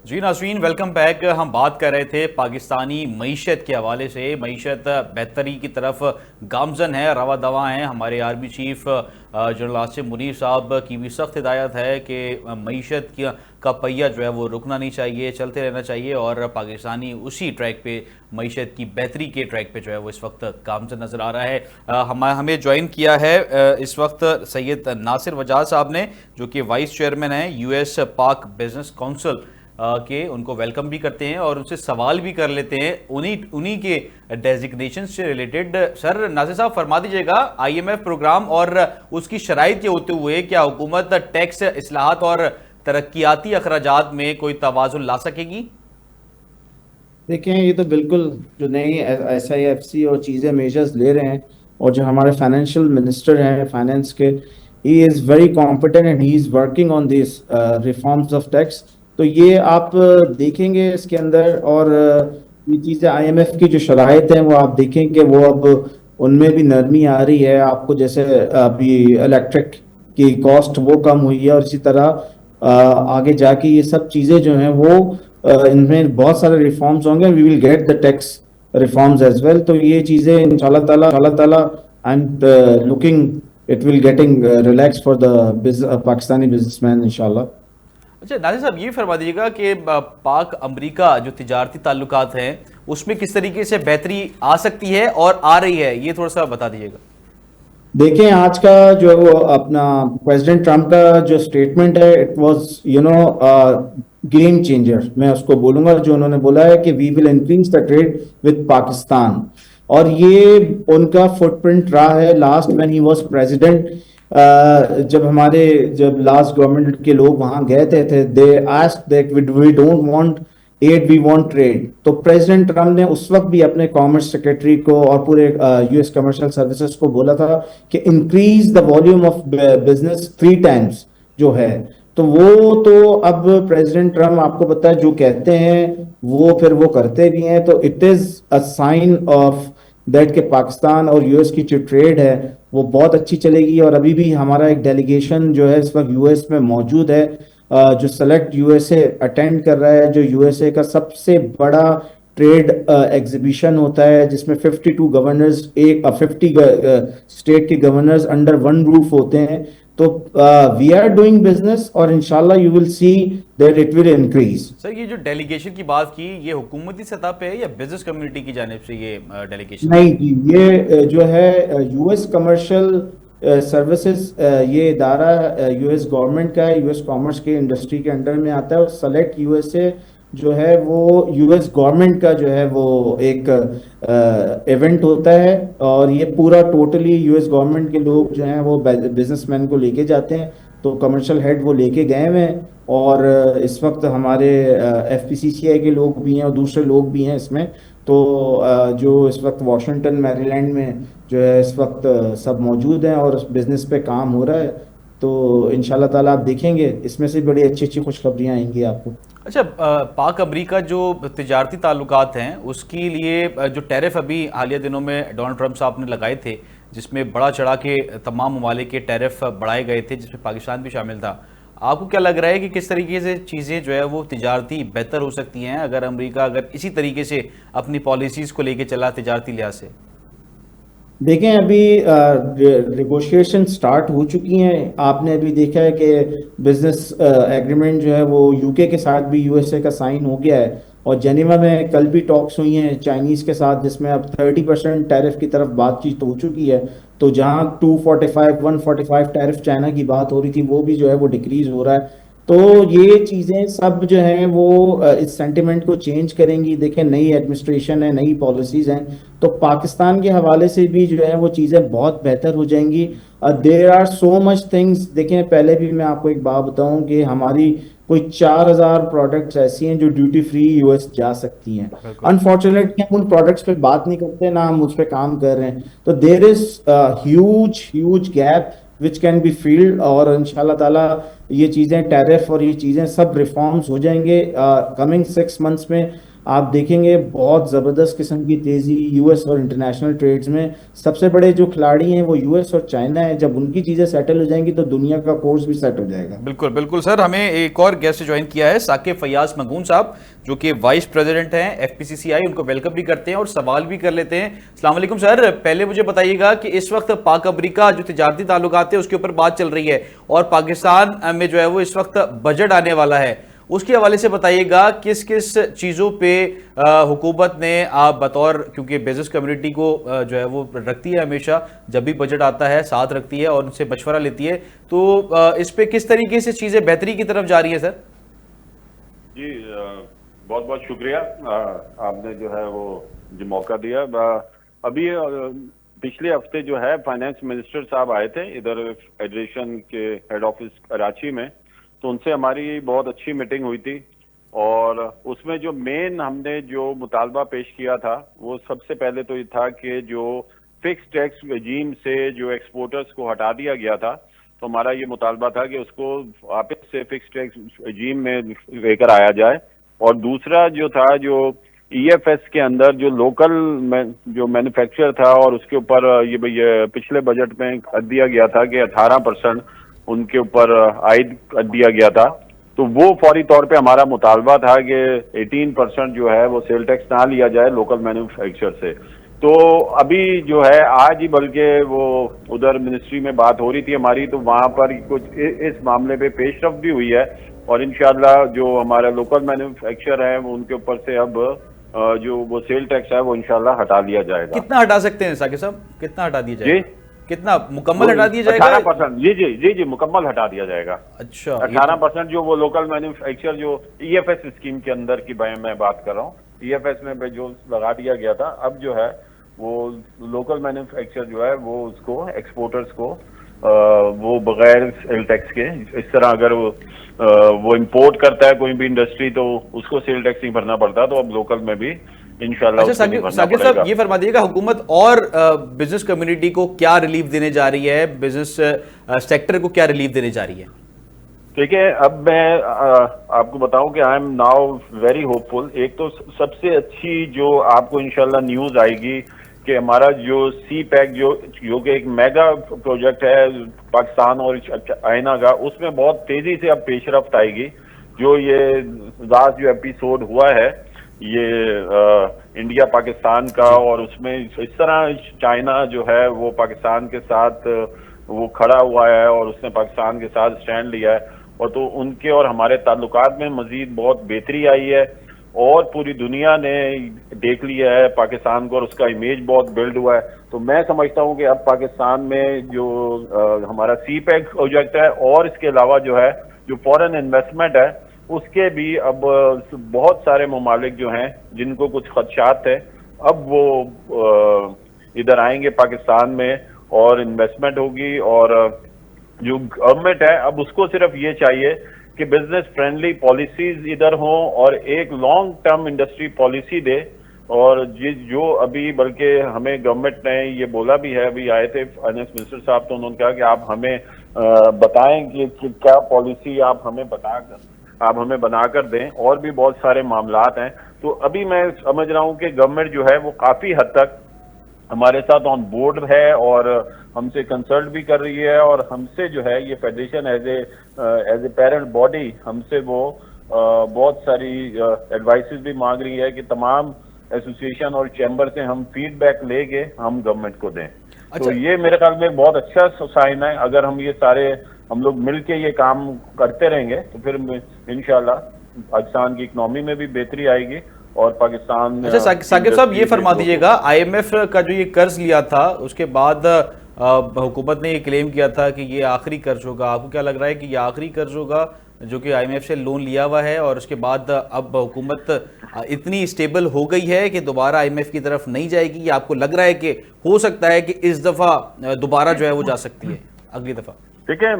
जी नाज़रीन, welcome back. हम बात कर रहे थे पाकिस्तानी मईशत के हवाले से। मईशत बेहतरी की तरफ गामजन है, रवा दवा है। हमारे army chief general Asim Munir साहब की भी सख्त हिदायत है कि मईशत का पहिया जो है वो रुकना नहीं चाहिए, चलते रहना चाहिए। और पाकिस्तानी उसी ट्रैक पे, मईशत की बेहतरी के ट्रैक पे जो है वो इस वक्त गामजन नज़र आ रहा है। हमें ज्वाइन किया है इस वक्त सैयद नासिर वजाद साहब ने, जो कि वाइस चेयरमैन हैं US पाक बिजनेस काउंसिल के। उनको वेलकम भी करते हैं और उनसे सवाल भी कर लेते हैं उन्हीं के डेजिग्नेशन से रिलेटेड। सर नासिर साहब, फरमा दीजिएगा, IMF प्रोग्राम और उसकी शराइत के होते हुए क्या हुकूमत टैक्स इस्लाहात और तरक्याती अखराजात में कोई तवाज़ुन ला सकेगी? देखें, ये तो बिल्कुल जो नई SIFC और चीज़ें मेजर्स ले रहे हैं, और जो हमारे फाइनेंशियल मिनिस्टर हैं फाइनेंस के, he is very competent and he is working on this reforms of tax. तो ये आप देखेंगे इसके अंदर, और ये चीज़ें IMF की जो शराइत हैं वो आप देखेंगे, वो अब उनमें भी नरमी आ रही है। आपको जैसे अभी इलेक्ट्रिक की कॉस्ट वो कम हुई है, और इसी तरह आगे जाके ये सब चीज़ें जो हैं वो इनमें बहुत सारे रिफॉर्म्स होंगे। We will get the tax reforms as well. तो ये चीजें इंशाल्लाह ताला I am looking it will getting relax for the Pakistani businessman इंशाल्लाह। अच्छा नासिर साहब, ये फरमा दीजिएगा कि पाक अमरीका जो तिजारती ताल्लुकात हैं उसमें किस तरीके से बेहतरी आ सकती है और आ रही है, ये थोड़ा सा बता दीजिएगा। देखें, आज का जो वो अपना प्रेसिडेंट ट्रम्प का जो स्टेटमेंट है, इट वाज गेम चेंजर, मैं उसको बोलूंगा। जो उन्होंने बोला है कि we will increase the trade with Pakistan, और ये उनका फुटप्रिंट रहा है last when he was president. जब लास्ट गवर्नमेंट के लोग वहां गए थे, they asked that we don't want aid, we want trade. तो प्रेसिडेंट ट्रम्प ने उस वक्त भी अपने कॉमर्स सेक्रेटरी को और पूरे US कमर्शियल सर्विसेज को बोला था कि increase the volume of business 3 times जो है। तो वो तो अब प्रेसिडेंट ट्रम्प, आपको पता है, जो कहते हैं वो फिर वो करते भी हैं। तो it is a sign of that के पाकिस्तान और US की जो ट्रेड है वो बहुत अच्छी चलेगी। और अभी भी हमारा एक डेलीगेशन जो है इस वक्त US में मौजूद है, जो सेलेक्ट USA अटेंड कर रहा है, जो USA का सबसे बड़ा ट्रेड एग्जीबिशन होता है, जिसमें 52 गवर्नर्स, 50 स्टेट के गवर्नर्स अंडर वन रूफ होते हैं। तो वी आर डूइंग बिजनेस, और इंशाल्लाह you will see that it will increase. Sir, ये जो डेलीगेशन की बात की, ये हुकूमती सतह पे है या बिजनेस कम्युनिटी की जानिब से ये डेलीगेशन है? नहीं जी, ये जो है US कमर्शियल सर्विसेज, ये इदारा US गवर्नमेंट का है, US कॉमर्स के इंडस्ट्री के अंडर में आता है। और सेलेक्ट USA जो है वो US गवर्नमेंट का जो है वो एक इवेंट होता है, और ये पूरा टोटली US गवर्नमेंट के लोग जो हैं वो बिजनेसमैन को लेके जाते हैं। तो कमर्शियल हेड वो लेके गए हुए हैं, और इस वक्त हमारे FPCCI के लोग भी हैं और दूसरे लोग भी हैं इसमें। तो जो इस वक्त वाशिंगटन मैरीलैंड में जो है इस वक्त सब मौजूद हैं, और बिजनेस पे काम हो रहा है। तो इंशाल्लाह ताला आप देखेंगे इसमें से बड़ी अच्छी अच्छी खुशखबरियां आएंगी आपको। अच्छा, पाक अमरीका जो तिजारती ताल्लुकात हैं उसके लिए जो टैरिफ अभी हालिया दिनों में डोनाल्ड ट्रंप साहब ने लगाए थे, जिसमें बड़ा चढ़ा के तमाम ममालिक के टैरिफ बढ़ाए गए थे, जिसमें पाकिस्तान भी शामिल था। आपको क्या लग रहा है कि किस तरीके से चीज़ें जो है वो तिजारती बेहतर हो सकती हैं अगर अमरीका अगर इसी तरीके से अपनी पॉलिसीज़ को लेके चला तिजारती लिहाज से? देखें, अभी नेगोशिएशन स्टार्ट हो चुकी हैं। आपने अभी देखा है कि बिजनेस एग्रीमेंट जो है वो UK के साथ भी USA का साइन हो गया है, और जेनीवा में कल भी टॉक्स हुई हैं चाइनीज के साथ, जिसमें अब 30% टैरिफ की तरफ बातचीत हो चुकी है। तो जहां 245 145 टैरिफ चाइना की बात हो रही थी, वो भी जो है वो डिक्रीज हो रहा है। तो ये चीजें सब जो हैं वो इस सेंटिमेंट को चेंज करेंगी। देखें, नई एडमिनिस्ट्रेशन है, नई पॉलिसीज हैं, तो पाकिस्तान के हवाले से भी जो है वो चीजें बहुत बेहतर हो जाएंगी। There are so much things. देखें, पहले भी मैं आपको एक बात बताऊं कि हमारी कोई 4000 प्रोडक्ट्स ऐसी हैं जो ड्यूटी फ्री US जा सकती हैं। बिल्कुल। अनफॉर्चुनेटली हम उन प्रोडक्ट्स पे बात नहीं करते, ना हम उस पर काम कर रहे हैं। तो there is huge huge gap which can be field, और इंशाल्लाह ताला ये चीज़ें, टैरिफ और ये चीज़ें सब रिफॉर्म्स हो जाएंगे कमिंग 6 मंथ्स में। आप देखेंगे बहुत जबरदस्त किस्म की तेजी यूएस और इंटरनेशनल ट्रेड्स में। सबसे बड़े जो खिलाड़ी हैं वो यूएस और चाइना है। जब उनकी चीजें सेटल हो जाएंगी तो दुनिया का कोर्स भी सेट हो जाएगा। बिल्कुल बिल्कुल सर, हमें एक और गेस्ट ज्वाइन किया है साकिब फयाज मगून साहब, जो कि वाइस प्रेसिडेंट हैं एफपीसीसीआई। उनको वेलकम भी करते हैं और सवाल भी कर लेते हैं। अस्सलाम वालेकुम सर, पहले मुझे बताइएगा कि इस वक्त पाक अमरीका जो तिजारती ताल्लुकात है उसके ऊपर बात चल रही है, और पाकिस्तान में जो है वो इस वक्त बजट आने वाला है, उसके हवाले से बताइएगा किस किस चीज़ों पे हुकूमत ने आप बतौर, क्योंकि बिजनेस कम्युनिटी को जो है वो रखती है हमेशा, जब भी बजट आता है साथ रखती है और उनसे मशवरा लेती है, तो इस पे किस तरीके से चीज़ें बेहतरी की तरफ जा रही है सर? जी बहुत बहुत शुक्रिया, आपने जो है वो जो मौका दिया। अभी पिछले हफ्ते जो है फाइनेंस मिनिस्टर साहब आए थे इधर फेडरेशन के हेड ऑफिस कराची में, तो उनसे हमारी बहुत अच्छी मीटिंग हुई थी। और उसमें जो मेन हमने जो मुतालबा पेश किया था वो सबसे पहले तो ये था कि जो फिक्स टैक्स रेजीम से जो एक्सपोर्टर्स को हटा दिया गया था, तो हमारा ये मुतालबा था कि उसको वापस से फिक्स टैक्स रेजीम में लेकर आया जाए। और दूसरा जो था, जो ईएफएस के अंदर जो लोकल जो मैन्युफैक्चर था, और उसके ऊपर ये पिछले बजट में कर दिया गया था कि 18% उनके ऊपर आयद कर दिया गया था, तो वो फौरी तौर पे हमारा मुतालबा था कि 18% जो है वो सेल टैक्स ना लिया जाए लोकल मैन्युफैक्चर से। तो अभी जो है आज ही बल्कि वो उधर मिनिस्ट्री में बात हो रही थी हमारी, तो वहां पर कुछ इस मामले पे पेशरफ भी हुई है, और इंशाल्लाह जो हमारा लोकल मैन्युफैक्चर है वो उनके ऊपर से अब जो वो सेल टैक्स है वो इंशाल्लाह हटा लिया जाएगा। कितना हटा सकते हैं साकिब साहब, कितना हटा दिया जाएगा? जी, कितना मुकम्मल हटा दिया जाएगा? 18%। जी जी जी जी, मुकम्मल हटा दिया जाएगा। अच्छा, 18% जो वो लोकल मैन्युफैक्चर जो ईएफएस स्कीम के अंदर की मैं बात कर रहा हूँ, ईएफएस में जो लगा दिया गया था, अब जो है वो लोकल मैन्युफैक्चर जो है वो उसको एक्सपोर्टर्स को वो बगैर सेल टैक्स के, इस तरह अगर वो इंपोर्ट करता है कोई भी इंडस्ट्री तो उसको सेल टैक्स नहीं भरना पड़ता, तो अब लोकल में भी इंशाल्लाह अच्छा साकिब साहब, ये फरमा दीजिएगा हुकूमत और बिजनेस कम्युनिटी को क्या रिलीफ देने जा रही है, बिजनेस सेक्टर को क्या रिलीफ देने जा रही है? ठीक है, अब मैं आपको बताऊं कि I am now very hopeful. एक तो सबसे अच्छी जो आपको इंशाल्लाह न्यूज आएगी कि हमारा जो सी पैक जो कि एक मेगा प्रोजेक्ट है पाकिस्तान और चाइना का, उसमें बहुत तेजी से अब पेशरफ्त आएगी। जो ये लास्ट जो एपिसोड हुआ है ये इंडिया पाकिस्तान का, और उसमें इस तरह चाइना जो है वो पाकिस्तान के साथ वो खड़ा हुआ है और उसने पाकिस्तान के साथ स्टैंड लिया है, और तो उनके और हमारे ताल्लुकात में मजीद बहुत बेहतरी आई है, और पूरी दुनिया ने देख लिया है पाकिस्तान को और उसका इमेज बहुत बिल्ड हुआ है। तो मैं समझता हूं कि अब पाकिस्तान में जो हमारा सी पैक प्रोजेक्ट है, और इसके अलावा जो है जो फॉरेन इन्वेस्टमेंट है, उसके भी अब बहुत सारे ममालिक जो हैं जिनको कुछ खदशात है, अब वो इधर आएंगे पाकिस्तान में और इन्वेस्टमेंट होगी। और जो गवर्नमेंट है अब उसको सिर्फ ये चाहिए कि बिजनेस फ्रेंडली पॉलिसीज इधर हों और एक लॉन्ग टर्म इंडस्ट्री पॉलिसी दे। और जो अभी बल्कि हमें गवर्नमेंट ने ये बोला भी है, अभी आए थे फाइनेंस मिनिस्टर साहब, तो उन्होंने कहा कि आप हमें बताएं कि क्या पॉलिसी आप हमें बनाकर दें, और भी बहुत सारे मामलात हैं। तो अभी मैं समझ रहा हूं कि गवर्नमेंट जो है वो काफी हद तक हमारे साथ ऑन बोर्ड है और हमसे कंसल्ट भी कर रही है, और हमसे जो है ये federation as a parent body हमसे वो बहुत सारी एडवाइसेस भी मांग रही है कि तमाम एसोसिएशन और चैम्बर से हम फीडबैक लेके हम गवर्नमेंट को दें। अच्छा। तो ये मेरे ख्याल में एक बहुत अच्छा साइन है। अगर हम ये सारे हम लोग मिलके ये काम करते रहेंगे तो फिर इंशाल्लाह पाकिस्तान की इकनॉमी में भी बेहतरी आएगी और पाकिस्तान। अच्छा साकिब साहब, ये फरमा दीजिएगा, आईएमएफ का जो ये कर्ज लिया था उसके बाद हुकूमत ने ये क्लेम किया था कि ये आखिरी कर्ज होगा, आपको क्या लग रहा है कि ये आखिरी कर्ज होगा जो कि आईएमएफ से लोन लिया हुआ है, और उसके बाद अब हुकूमत इतनी स्टेबल हो गई है कि दोबारा आईएमएफ की तरफ नहीं जाएगी, या आपको लग रहा है कि हो सकता है कि इस दफा दोबारा जो है वो जा सकती है अगली दफा? ठीक है,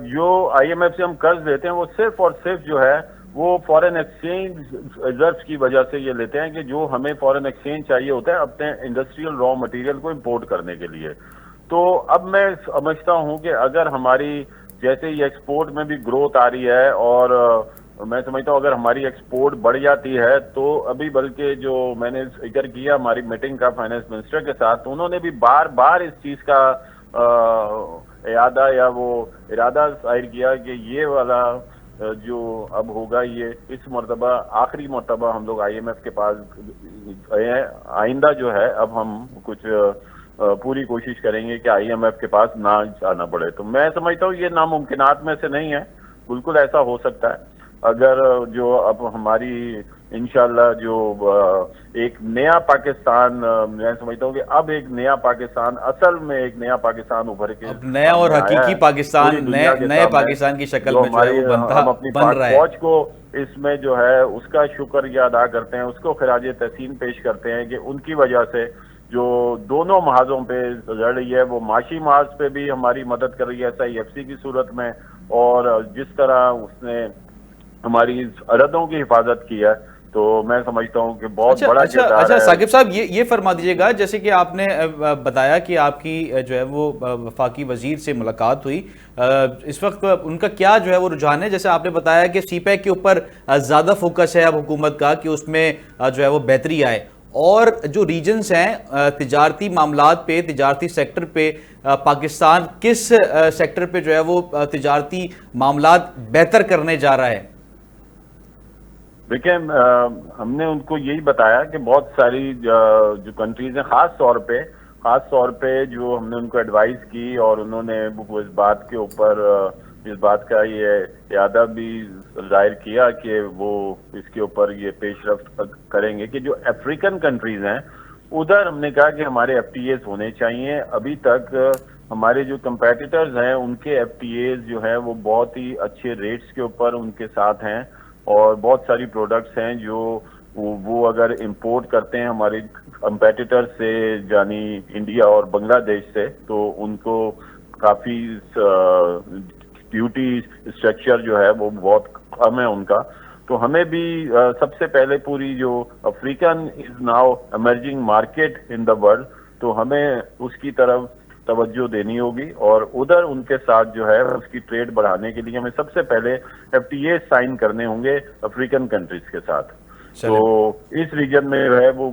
जो आईएमएफ से हम कर्ज लेते हैं वो सिर्फ और सिर्फ जो है वो फॉरेन एक्सचेंज रिजर्व की वजह से ये लेते हैं कि जो हमें फॉरेन एक्सचेंज चाहिए होता है अपने इंडस्ट्रियल रॉ मटेरियल को इंपोर्ट करने के लिए। तो अब मैं समझता हूं कि अगर हमारी जैसे ही एक्सपोर्ट में भी ग्रोथ आ रही है और मैं समझता हूँ अगर हमारी एक्सपोर्ट बढ़ जाती है तो अभी बल्कि जो मैंने जिक्र किया हमारी मीटिंग का फाइनेंस मिनिस्टर के साथ, तो उन्होंने भी बार बार इस चीज का इरादा या वो इरादा जाहिर किया कि ये वाला जो अब होगा ये इस मरतबा आखिरी मरतबा हम लोग IMF के पास गए हैं। आइंदा जो है अब हम कुछ पूरी कोशिश करेंगे कि IMF के पास ना जाना पड़े। तो मैं समझता हूँ ये नामुमकिनात में से नहीं है, बिल्कुल ऐसा हो सकता है अगर जो अब हमारी इंशाल्लाह जो एक नया पाकिस्तान, मैं समझता हूँ कि अब एक नया पाकिस्तान, असल में एक नया पाकिस्तान उभर के अब नया और हकीकी पाकिस्तान नए पाकिस्तान की शक्ल में जो है वो हम अपनी बन रहा है। फौज को इसमें जो है उसका शुक्रिया अदा करते हैं, उसको खराज तहसीन पेश करते हैं कि उनकी वजह से जो दोनों महाजों पे लड़ रही है, वो माशी महाज पे भी हमारी मदद कर रही है SIFC की सूरत में, और जिस तरह उसने हमारी सरहदों की हिफाजत की है, तो मैं समझता हूं कि बहुत बड़ा अच्छा साकिब साहब, ये फरमा दीजिएगा, जैसे कि आपने बताया कि आपकी जो है वो वफाकी वजीर से मुलाकात हुई, इस वक्त उनका क्या जो है वो रुझान है? जैसे आपने बताया कि CPEC के ऊपर ज़्यादा फोकस है अब हुकूमत का कि उसमें जो है वो बेहतरी आए, और जो रीजन्स हैं तिजारती मामलात पे, तिजारती सेक्टर पे, पाकिस्तान किस सेक्टर पे जो है वो तिजारती मामलात बेहतर करने जा रहा है? देखिए, हमने उनको यही बताया कि बहुत सारी जो कंट्रीज हैं, खास तौर पे जो हमने उनको एडवाइस की, और उन्होंने वो इस बात के ऊपर इस बात का ये इरादा भी जाहिर किया कि वो इसके ऊपर ये पेशरफ्त करेंगे कि जो अफ्रीकन कंट्रीज हैं उधर हमने कहा कि हमारे FTAs होने चाहिए। अभी तक हमारे जो कंपेटिटर्स हैं उनके FTAs जो है वो बहुत ही अच्छे रेट्स के ऊपर उनके साथ हैं, और बहुत सारी प्रोडक्ट्स हैं जो वो अगर इंपोर्ट करते हैं हमारे कंपेटिटर से, यानी इंडिया और बांग्लादेश से, तो उनको काफी ड्यूटी स्ट्रक्चर जो है वो बहुत कम है उनका। तो हमें भी सबसे पहले पूरी जो African is now emerging market in the world, तो हमें उसकी तरफ तवज्जो देनी होगी, और उधर उनके साथ जो है उसकी ट्रेड बढ़ाने के लिए हमें सबसे पहले FTA साइन करने होंगे अफ्रीकन कंट्रीज के साथ। तो इस रीजन में जो है वो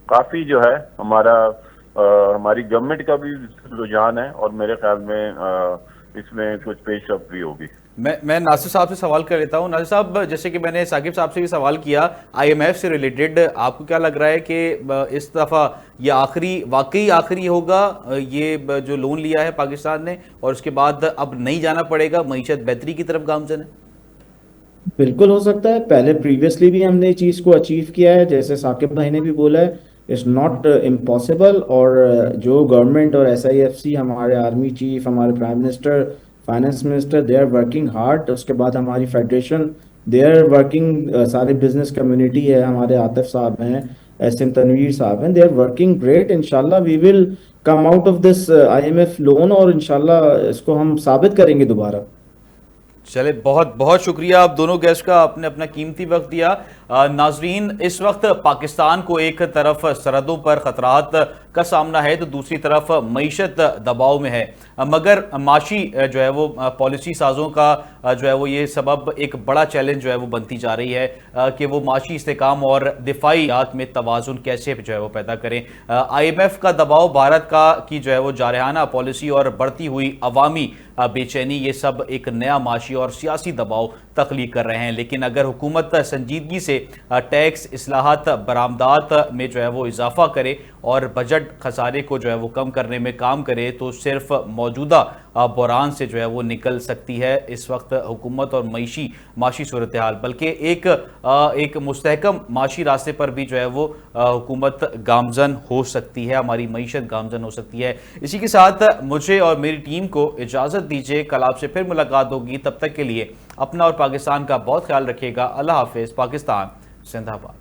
काफी जो है हमारी गवर्नमेंट का भी रुझान है, और मेरे ख्याल में इसमें कुछ पेशरफ्त भी होगी। मैं नासिर साहब से सवाल कर लेता हूं। नासिर साहब, जैसे कि मैंने साकिब साहब से भी सवाल किया IMF से रिलेटेड, आपको क्या लग रहा है कि इस दफ़ा ये वाकई आखिरी होगा, ये जो लोन लिया है पाकिस्तान ने, और उसके बाद अब नहीं जाना पड़ेगा, मईशत बेहतरी की तरफ गामजन है? बिल्कुल हो सकता है। पहले प्रीवियसली भी हमने चीज को अचीव किया है, जैसे साकिब भाई ने भी बोला है, इट्स नॉट इम्पॉसिबल। और जो गवर्नमेंट और SIFC, हमारे आर्मी चीफ, हमारे prime minister, finance minister, they are working hard. उसके बाद हमारी फेडरेशन, दे आर वर्किंग, सारे बिजनेस कम्युनिटी है, हमारे आतिफ साहब हैं, SM तनवीर साहब हैं, दे आर वर्किंग ग्रेट। इंशाल्लाह we will come out of this IMF loan, और इंशाल्लाह इसको हम साबित करेंगे दोबारा। चले, बहुत बहुत शुक्रिया आप दोनों गेस्ट का, आपने अपना कीमती वक्त दिया। नाजरीन, इस वक्त पाकिस्तान को एक तरफ सरहदों पर खतरात का सामना है तो दूसरी तरफ मईशत दबाव में है, मगर माशी जो है वो पॉलिसी साजों का जो है वो ये सबब एक बड़ा चैलेंज जो है वो बनती जा रही है कि वो माशी इस्तेकाम और दिफाइयात में तवाज़ुन कैसे जो है वो पैदा करें। IMF का दबाव, भारत का की जो है वो जारहाना पॉलिसी और बढ़ती हुई अवामी बेचैनी, ये सब एक नया माशी और सियासी दबाव तख्लीक कर रहे हैं। लेकिन अगर हुकूमत संजीदगी से टैक्स, इस्लाहात, बरामदात में जो है वो इजाफा करे और बजट खसारे को जो है वो कम करने में काम करे, तो सिर्फ मौजूदा बहरान से जो है वो निकल सकती है इस वक्त हुकूमत और माशी सूरत हाल, बल्कि एक मुस्तहकम माशी रास्ते पर भी जो है वो हुकूमत गामजन हो सकती है, हमारी मईशत गामजन हो सकती है। इसी के साथ मुझे और मेरी टीम को इजाज़त दीजिए, कल आपसे फिर मुलाकात होगी। तब तक के लिए अपना और पाकिस्तान का बहुत ख्याल रखिएगा। अल्लाह हाफिज़। पाकिस्तान जिंदाबाद।